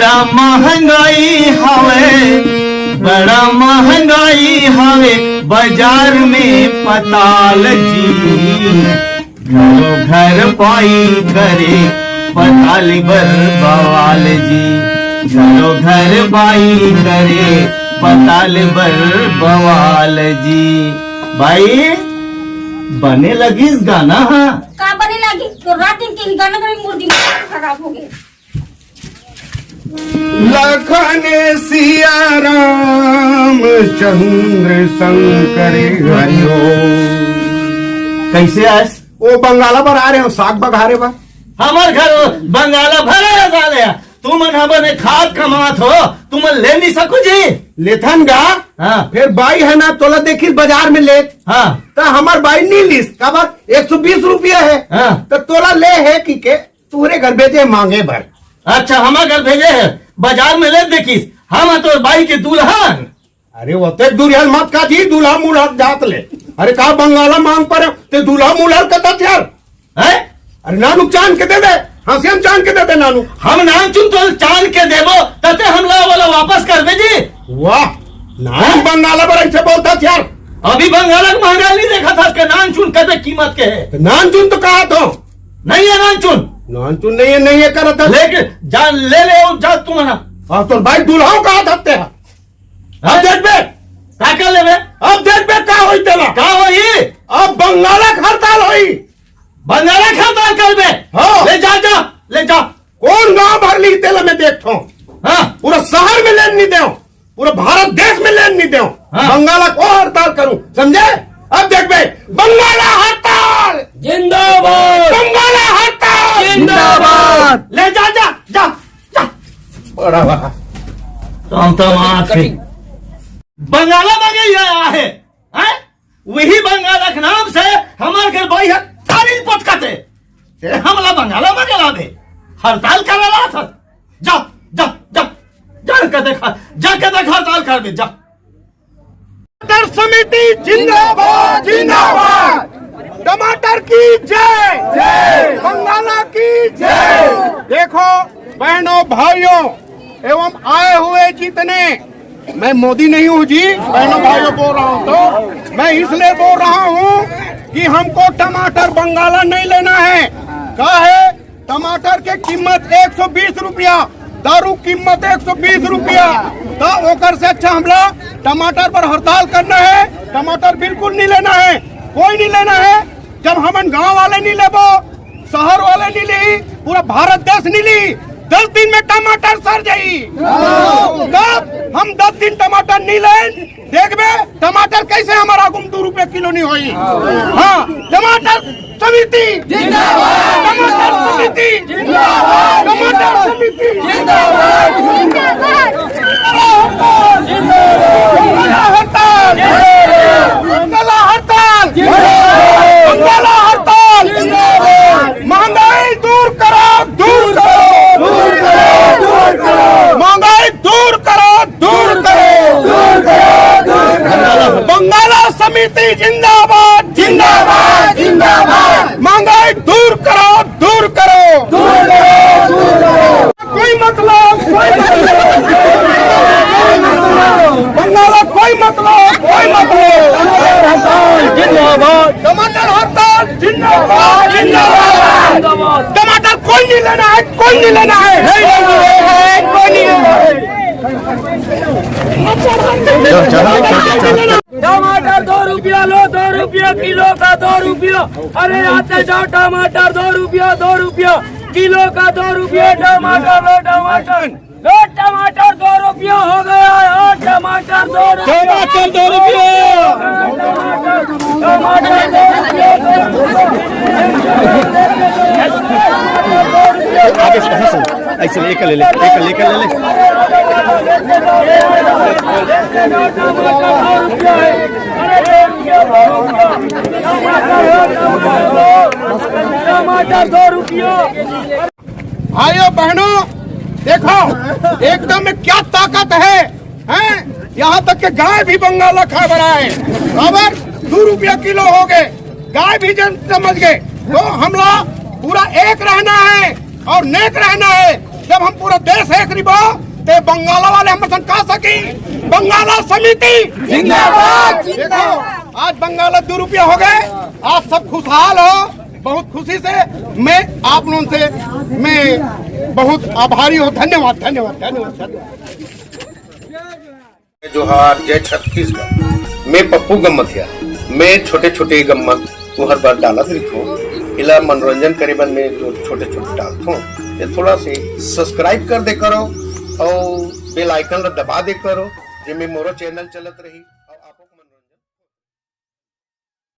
बड़ा महंगाई हवे, बड़ा महंगाई हवे बाजार में पताल जी। घरों घर पाई करे पताल बर बवाल जी। घरों घर पाई करे पताल बर बवाल जी। भाई बने लगी इस गाना? हाँ का बने लगी तो रात दिन के ही गाना का मूर्ति खराब हो गई। लखन सिया राम चंद्र शंकर हरिओ। कैसे आज वो बंगाला पर आ रहे हो, साग बघारे बा। हमार घर बंगाला भरे डाले। तुम हमने खाद कमात हो, तुम ले नहीं सको जी। लेथन गा हाँ फिर बाई है ना तोला देखी बाजार में ले। हाँ तो हमार बाई नहीं लीस कबर 120 रुपया है। हाँ तो तोला ले है कि के तूरे घर भेजे मांगे भर। अच्छा हमारे घर भेजे है बाजार में ले देखिस। हम तो बाई के दुल्हन। अरे वो ते दुल्हन मत का जी, दूल्हा मुल्हा जात ले। अरे का बंगाला मांग पर ते दूल्हा मुल्हा कता यार है? अरे नानू चांद के दे दे, हंसियम चांद के दे दे नानू। हम नाम चुन तो चांद के देवो तते हम ला वाला वापस कर दे जी। वाह नाम बंगाला पर ऐसे बोलता यार। अभी बंगाला का महंगाई नहीं देखा था इसके नाम चुन कहते कीमत के है। नान चुन तो कहा तो नहीं है नाम चुन। नान चुन नहीं है कर था। लेके जा ले ले जा तुम ना। अब तो भाई दूल्हा कहा धरते हैं। अब देख बे का कर ले बे? अब देख बे का होई तेला का होई? अब बंगाला हड़ताल होई। बंगाला हड़ताल कर बे। हाँ। ले जा जा ले जा। कौन गांव भर ली तेला में देखता हूँ। हाँ पूरा शहर में लेन नहीं दे, पूरा भारत देश में लेन नहीं दे। हाँ। बंगाला को हड़ताल करूं समझे? अब देख बे बंगाला हड़ताल जिंदाबाद। बंगाला हड़ताल जिंदाबाद। ले जा जा जा जा। बड़ा वाह बंगाला बगे आया है, हैं? वही बंगाला के नाम से हमारे घर भाई है तारील पटकते। हमला बंगाला बगे दे हड़ताल कर रहा था। जा जा जा जा के देख हड़ताल कर दे जा। टमाटर समिति जिंदाबाद जिंदाबाद। टमाटर की जय जय, बंगाला की जय। देखो बहनों भाइयों एवं आए हुए जितने, मैं मोदी नहीं हूँ जी, बहनों भाइयों बोल रहा हूँ तो मैं इसलिए बोल रहा हूँ कि हमको टमाटर बंगाला नहीं लेना है। क्या है टमाटर की कीमत 120 रुपया, दारू कीमत 120 रुपया। तो ओकर से अच्छा हमला टमाटर पर हड़ताल करना है। टमाटर बिल्कुल नहीं लेना है, कोई नहीं लेना है। जब हमन गांव वाले नहीं लेबो, शहर वाले नहीं ली, पूरा भारत देश नहीं ली, 10 दिन में टमाटर सर जाई। तब हम 10 दिन टमाटर नहीं ले देखबे टमाटर कैसे हमारा गुम 2 रुपए किलो नहीं होई। हाँ टमाटर समिति जिंदाबाद, टमाटर समिति जिंदाबाद, टमाटर समिति जिंदाबाद, जिंदाबाद, हड़ताल बंगाला हड़ताल, बंगाला हड़ताल, महंगाई दूर करो, दूर करो, दूर करो, दूर करो, महंगाई दूर करो, दूर करो, दूर करो, दूर करो। बंगाला समिति जिंदाबाद जिंदाबाद जिंदाबाद। महंगाई दूर करो, दूर करो, दूर करो, दूर करो। कोई मतलब, कोई मतलब, बंगाला कोई मतलब, कोई मतलब। जिंदाबाद टमाटर हड़ताल जिंदाबाद जिंदाबाद। टमाटर कोई नहीं लेना है, कोई नहीं लेना है, कोई नहीं लेना है। टमाटर 2 रुपया लो, 2 रुपया किलो का 2 रुपया। अरे आते जाओ टमाटर 2 रुपया, 2 रुपया किलो का 2 रुपया। टमाटर लो, टमाटर लो, टमाटर 2 रुपया हो गया। और टमाटर 2 रुपया, टमाटर 2 रुपया, टमाटर 2 रुपया। आगे से कहाँ से ऐसे एक ले ले, एक लेकर ले ले। टमाटर 2 रुपया। भाइयों बहनों देखो एकदम में क्या ताकत है, हैं? यहाँ तक के गाय भी बंगाला खा बड़ा है। खबर 2 रुपया किलो हो गए, गाय भी जन समझ गए। तो हमला पूरा एक रहना है और नेक रहना है। जब हम पूरा देश है करीबो ते बंगाला वाले हम संग का सकी बंगाला समिति जिंदाबाद। देखो आज बंगाला 2 रुपया हो गए, आज सब खुशहाल हो। बहुत खुशी से मैं आप लोगों से मैं बहुत आभारी हूँ। धन्यवाद धन्यवाद धन्यवाद धन्यवाद। जोहार जय छत्तीसगढ़। मैं पप्पू गम्मतिया, मैं छोटे छोटे गम्मा को हर बार डाला हूँ। इला मनोरंजन करे बन में जो छोटे छोटे डालता हूँ, ये थोड़ा से सब्सक्राइब कर दे करो और बेल आइकन दबा दे करो, जिसमें मोरो चैनल चलत रही।